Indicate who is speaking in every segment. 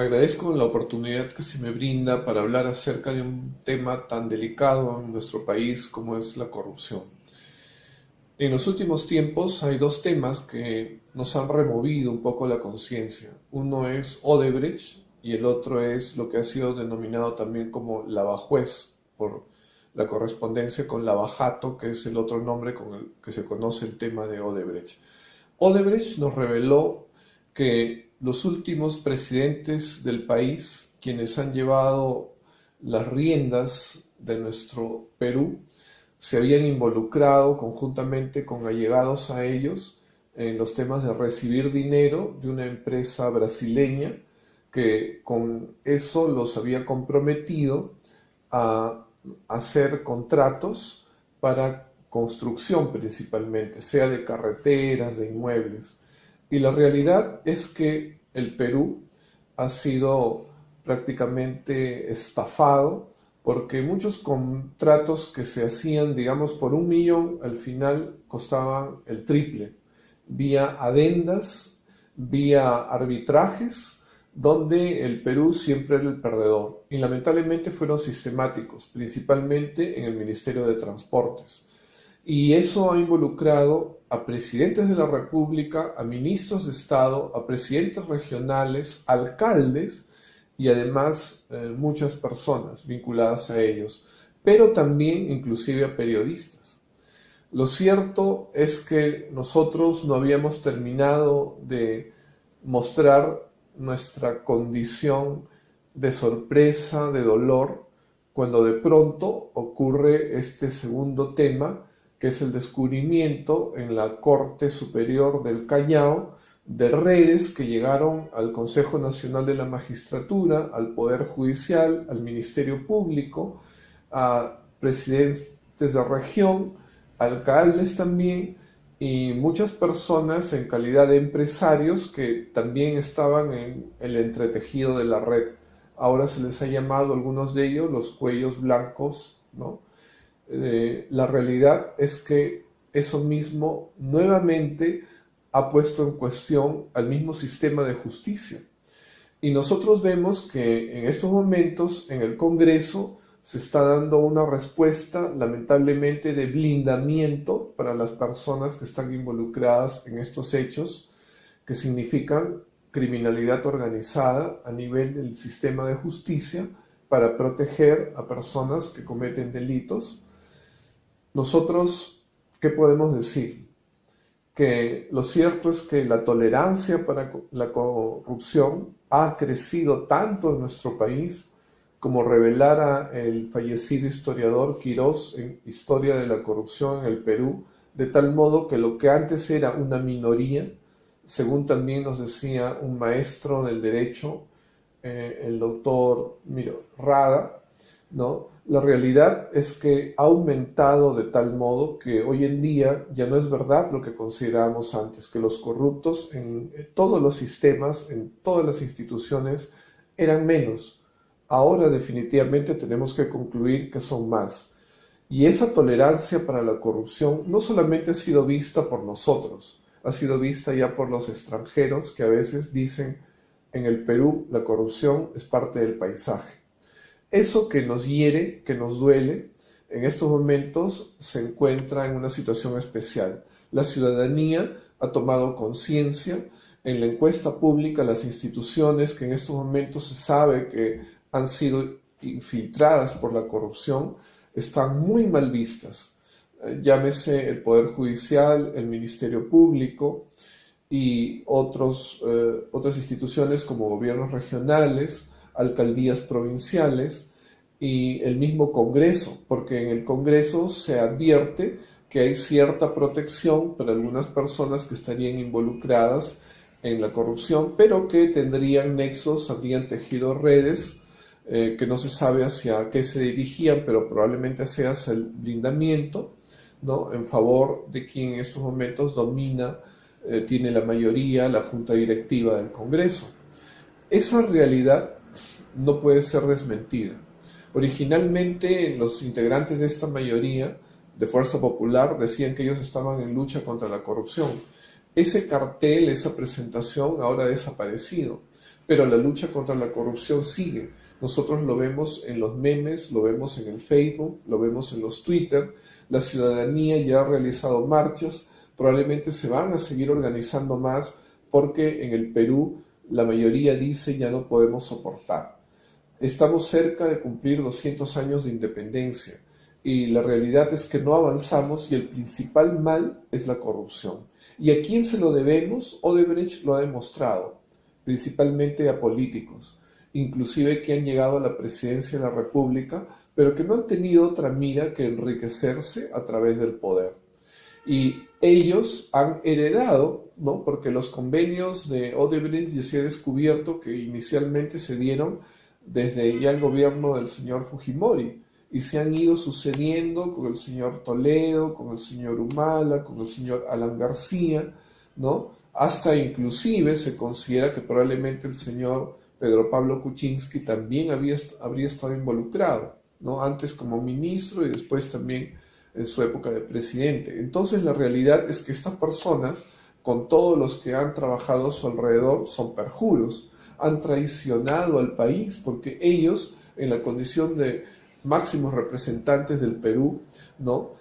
Speaker 1: Agradezco la oportunidad que se me brinda para hablar acerca de un tema tan delicado en nuestro país como es la corrupción. En los últimos tiempos hay dos temas que nos han removido un poco la conciencia. Uno es Odebrecht y el otro es lo que ha sido denominado también como lavajuez, por la correspondencia con lavajato, que es el otro nombre con el que se conoce el tema de Odebrecht. Odebrecht nos reveló que los últimos presidentes del país, quienes han llevado las riendas de nuestro Perú, se habían involucrado conjuntamente con allegados a ellos en los temas de recibir dinero de una empresa brasileña que con eso los había comprometido a hacer contratos para construcción principalmente, sea de carreteras, de inmuebles. Y la realidad es que el Perú ha sido prácticamente estafado porque muchos contratos que se hacían, digamos, por 1 millón, al final costaban el triple, vía adendas, vía arbitrajes, donde el Perú siempre era el perdedor. Y lamentablemente fueron sistemáticos, principalmente en el Ministerio de Transportes. Y eso ha involucrado a presidentes de la República, a ministros de Estado, a presidentes regionales, alcaldes y además muchas personas vinculadas a ellos, pero también inclusive a periodistas. Lo cierto es que nosotros no habíamos terminado de mostrar nuestra condición de sorpresa, de dolor, cuando de pronto ocurre este segundo tema, que es el descubrimiento en la Corte Superior del Callao de redes que llegaron al Consejo Nacional de la Magistratura, al Poder Judicial, al Ministerio Público, a presidentes de región, alcaldes también, y muchas personas en calidad de empresarios que también estaban en el entretejido de la red. Ahora se les ha llamado a algunos de ellos los cuellos blancos, ¿no? La realidad es que eso mismo nuevamente ha puesto en cuestión al mismo sistema de justicia. Y nosotros vemos que en estos momentos en el Congreso se está dando una respuesta lamentablemente de blindamiento para las personas que están involucradas en estos hechos que significan criminalidad organizada a nivel del sistema de justicia para proteger a personas que cometen delitos. Nosotros, ¿qué podemos decir? Que lo cierto es que la tolerancia para la corrupción ha crecido tanto en nuestro país, como revelara el fallecido historiador Quirós en Historia de la Corrupción en el Perú, de tal modo que lo que antes era una minoría, según también nos decía un maestro del derecho, el doctor Rada, ¿no? La realidad es que ha aumentado de tal modo que hoy en día ya no es verdad lo que considerábamos antes, que los corruptos en todos los sistemas, en todas las instituciones, eran menos. Ahora definitivamente tenemos que concluir que son más. Y esa tolerancia para la corrupción no solamente ha sido vista por nosotros, ha sido vista ya por los extranjeros que a veces dicen en el Perú la corrupción es parte del paisaje. Eso que nos hiere, que nos duele, en estos momentos se encuentra en una situación especial. La ciudadanía ha tomado conciencia. En la encuesta pública, las instituciones que en estos momentos se sabe que han sido infiltradas por la corrupción están muy mal vistas. Llámese el Poder Judicial, el Ministerio Público y otras instituciones como gobiernos regionales, alcaldías provinciales y el mismo Congreso, porque en el Congreso se advierte que hay cierta protección para algunas personas que estarían involucradas en la corrupción, pero que tendrían nexos, habrían tejido redes que no se sabe hacia qué se dirigían, pero probablemente sea hacia el blindamiento, ¿no?, en favor de quien en estos momentos domina, tiene la mayoría, la junta directiva del Congreso. Esa realidad no puede ser desmentida. Originalmente los integrantes de esta mayoría de Fuerza Popular decían que ellos estaban en lucha contra la corrupción. Ese cartel, esa presentación ahora ha desaparecido, pero la lucha contra la corrupción sigue. Nosotros lo vemos en los memes, lo vemos en el Facebook, lo vemos en los Twitter. La ciudadanía ya ha realizado marchas, probablemente se van a seguir organizando más porque en el Perú la mayoría dice ya no podemos soportar. Estamos cerca de cumplir 200 años de independencia y la realidad es que no avanzamos y el principal mal es la corrupción. ¿Y a quién se lo debemos? Odebrecht lo ha demostrado, principalmente a políticos, inclusive que han llegado a la presidencia de la República, pero que no han tenido otra mira que enriquecerse a través del poder. Y ellos han heredado, ¿no? Porque los convenios de Odebrecht ya se ha descubierto que inicialmente se dieron desde ya el gobierno del señor Fujimori y se han ido sucediendo con el señor Toledo, con el señor Humala, con el señor Alan García, ¿no? Hasta inclusive se considera que probablemente el señor Pedro Pablo Kuczynski también habría estado involucrado, ¿no? Antes como ministro y después también en su época de presidente. Entonces la realidad es que estas personas, con todos los que han trabajado a su alrededor, son perjuros, han traicionado al país porque ellos, en la condición de máximos representantes del Perú, ¿no?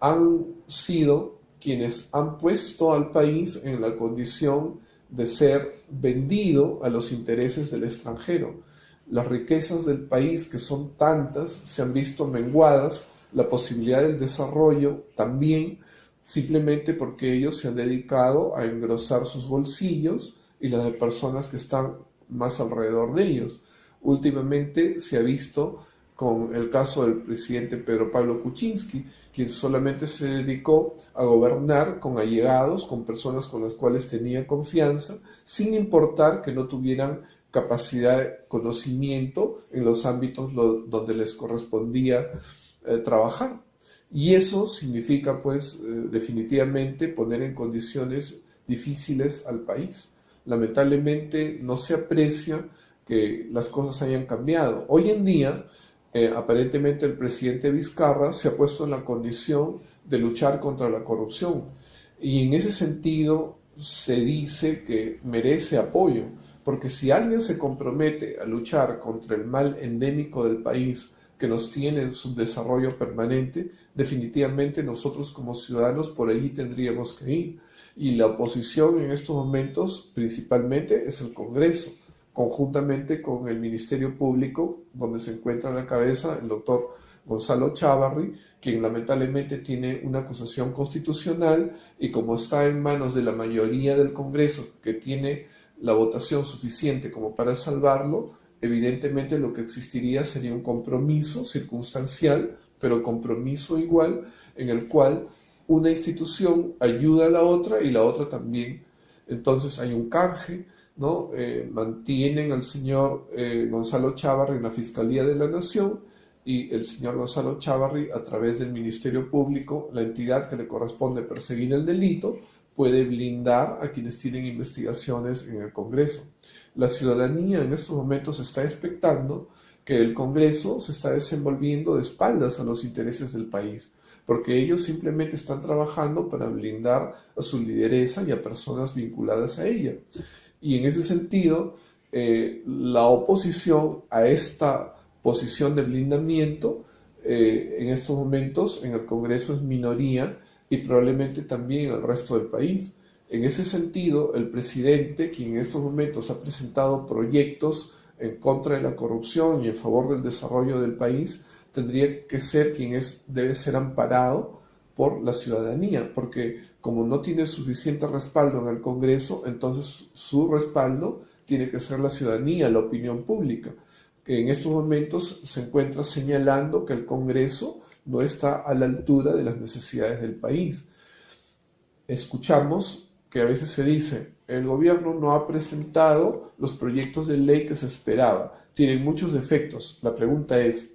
Speaker 1: Han sido quienes han puesto al país en la condición de ser vendido a los intereses del extranjero. Las riquezas del país, que son tantas, se han visto menguadas, la posibilidad del desarrollo también, simplemente porque ellos se han dedicado a engrosar sus bolsillos y las de personas que están más alrededor de ellos. Últimamente se ha visto con el caso del presidente Pedro Pablo Kuczynski, quien solamente se dedicó a gobernar con allegados, con personas con las cuales tenía confianza, sin importar que no tuvieran capacidad de conocimiento en los ámbitos donde les correspondía trabajar. Y eso significa, pues, definitivamente poner en condiciones difíciles al país. Lamentablemente no se aprecia que las cosas hayan cambiado. Hoy en día, aparentemente el presidente Vizcarra se ha puesto en la condición de luchar contra la corrupción y en ese sentido se dice que merece apoyo, porque si alguien se compromete a luchar contra el mal endémico del país que nos tiene en su desarrollo permanente, definitivamente nosotros como ciudadanos por allí tendríamos que ir. Y la oposición en estos momentos principalmente es el Congreso, conjuntamente con el Ministerio Público, donde se encuentra a la cabeza el doctor Gonzalo Chávarri, quien lamentablemente tiene una acusación constitucional y como está en manos de la mayoría del Congreso, que tiene la votación suficiente como para salvarlo, evidentemente lo que existiría sería un compromiso circunstancial, pero compromiso igual, en el cual una institución ayuda a la otra y la otra también. Entonces hay un canje, ¿no? Mantienen al señor Gonzalo Chávarri en la Fiscalía de la Nación y el señor Gonzalo Chávarri, a través del Ministerio Público, la entidad que le corresponde perseguir el delito, puede blindar a quienes tienen investigaciones en el Congreso. La ciudadanía en estos momentos está expectando que el Congreso se está desenvolviendo de espaldas a los intereses del país, porque ellos simplemente están trabajando para blindar a su lideresa y a personas vinculadas a ella. Y en ese sentido, la oposición a esta posición de blindamiento en estos momentos en el Congreso es minoría y probablemente también en el resto del país. En ese sentido, el presidente, quien en estos momentos ha presentado proyectos en contra de la corrupción y en favor del desarrollo del país, tendría que ser quien debe ser amparado por la ciudadanía, porque como no tiene suficiente respaldo en el Congreso, entonces su respaldo tiene que ser la ciudadanía, la opinión pública, que en estos momentos se encuentra señalando que el Congreso no está a la altura de las necesidades del país. Escuchamos que a veces se dice, el gobierno no ha presentado los proyectos de ley que se esperaba, tienen muchos defectos. La pregunta es,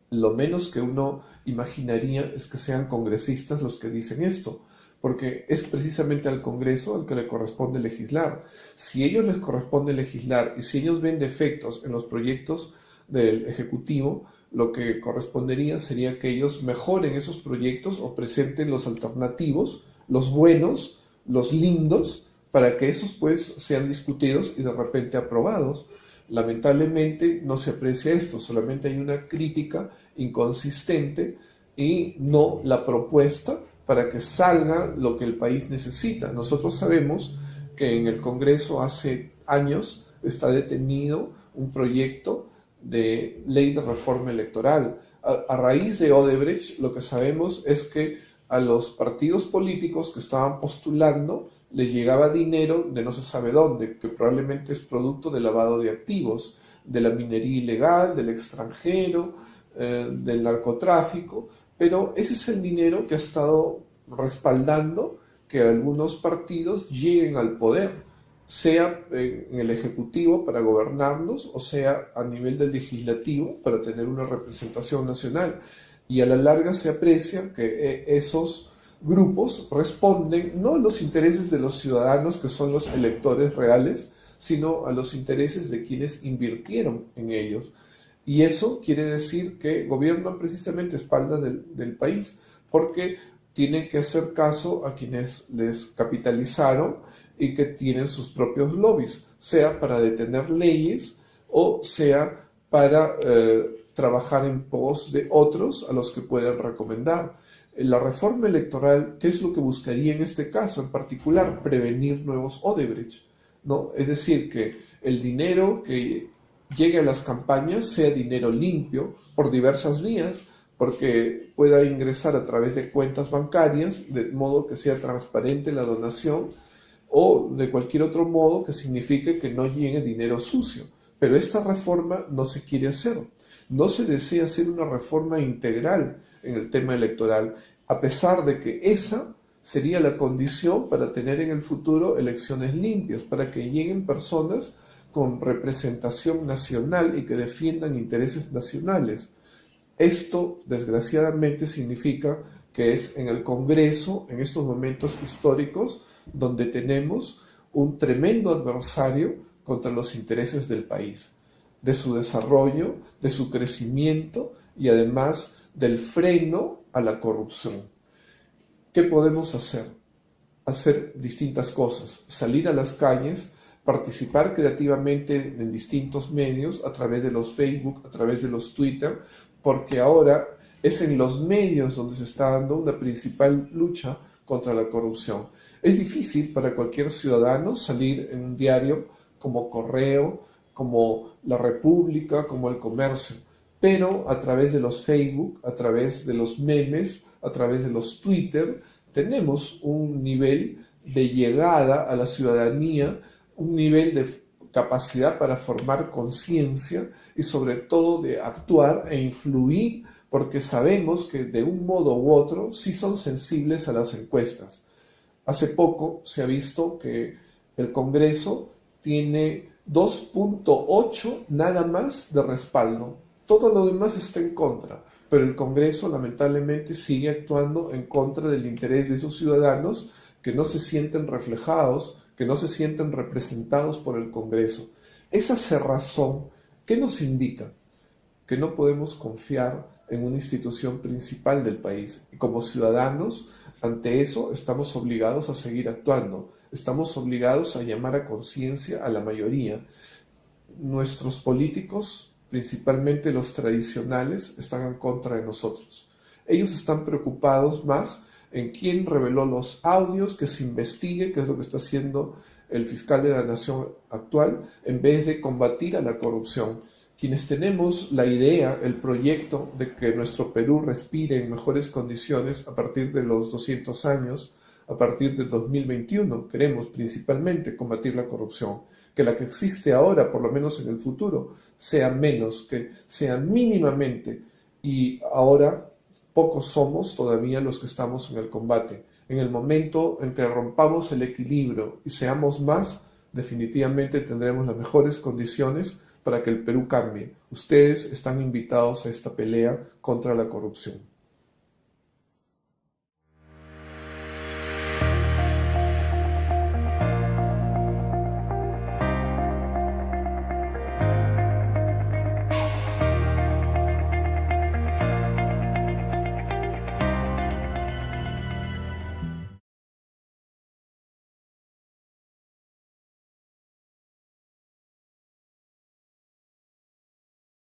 Speaker 1: lo menos que uno imaginaría es que sean congresistas los que dicen esto, porque es precisamente al Congreso al que le corresponde legislar. Si a ellos les corresponde legislar y si ellos ven defectos en los proyectos del Ejecutivo, lo que correspondería sería que ellos mejoren esos proyectos o presenten los alternativos, los buenos, los lindos, para que esos pues sean discutidos y de repente aprobados. Lamentablemente no se aprecia esto, solamente hay una crítica inconsistente y no la propuesta para que salga lo que el país necesita. Nosotros sabemos que en el Congreso hace años está detenido un proyecto de ley de reforma electoral. A raíz de Odebrecht, lo que sabemos es que a los partidos políticos que estaban postulando les llegaba dinero de no se sabe dónde, que probablemente es producto de lavado de activos, de la minería ilegal, del extranjero, del narcotráfico, pero ese es el dinero que ha estado respaldando que algunos partidos lleguen al poder, sea en el Ejecutivo para gobernarnos o sea a nivel del Legislativo para tener una representación nacional. Y a la larga se aprecia que esos grupos responden no a los intereses de los ciudadanos, que son los electores reales, sino a los intereses de quienes invirtieron en ellos. Y eso quiere decir que gobiernan precisamente a espaldas del país, porque tienen que hacer caso a quienes les capitalizaron y que tienen sus propios lobbies, sea para detener leyes o sea para trabajar en pos de otros a los que pueden recomendar. La reforma electoral, ¿qué es lo que buscaría en este caso en particular? Prevenir nuevos Odebrecht, ¿no? Es decir, que el dinero que llegue a las campañas sea dinero limpio por diversas vías, porque pueda ingresar a través de cuentas bancarias, de modo que sea transparente la donación, o de cualquier otro modo que signifique que no llegue dinero sucio. Pero esta reforma no se quiere hacer. No se desea hacer una reforma integral en el tema electoral, a pesar de que esa sería la condición para tener en el futuro elecciones limpias, para que lleguen personas con representación nacional y que defiendan intereses nacionales. Esto, desgraciadamente, significa que es en el Congreso, en estos momentos históricos, donde tenemos un tremendo adversario contra los intereses del país, de su desarrollo, de su crecimiento y además del freno a la corrupción. ¿Qué podemos hacer? Hacer distintas cosas, salir a las calles, participar creativamente en distintos medios, a través de los Facebook, a través de los Twitter, porque ahora es en los medios donde se está dando una principal lucha contra la corrupción. Es difícil para cualquier ciudadano salir en un diario como Correo, como La República, como El Comercio, pero a través de los Facebook, a través de los memes, a través de los Twitter, tenemos un nivel de llegada a la ciudadanía, un nivel de capacidad para formar conciencia y sobre todo de actuar e influir, porque sabemos que de un modo u otro sí son sensibles a las encuestas. Hace poco se ha visto que el Congreso tiene 2.8 nada más de respaldo. Todo lo demás está en contra, pero el Congreso lamentablemente sigue actuando en contra del interés de esos ciudadanos que no se sienten reflejados, que no se sienten representados por el Congreso. Esa cerrazón, ¿qué nos indica? Que no podemos confiar en una institución principal del país. Y como ciudadanos, ante eso estamos obligados a seguir actuando, estamos obligados a llamar a conciencia a la mayoría. Nuestros políticos, principalmente los tradicionales, están en contra de nosotros. Ellos están preocupados más en quién reveló los audios, que se investigue, que es lo que está haciendo el fiscal de la Nación actual, en vez de combatir a la corrupción. Quienes tenemos la idea, el proyecto de que nuestro Perú respire en mejores condiciones a partir de los 200 años, a partir del 2021, queremos principalmente combatir la corrupción, que la que existe ahora, por lo menos en el futuro, sea menos, que sea mínimamente, y ahora pocos somos todavía los que estamos en el combate. En el momento en que rompamos el equilibrio y seamos más, definitivamente tendremos las mejores condiciones para que el Perú cambie. Ustedes están invitados a esta pelea contra la corrupción.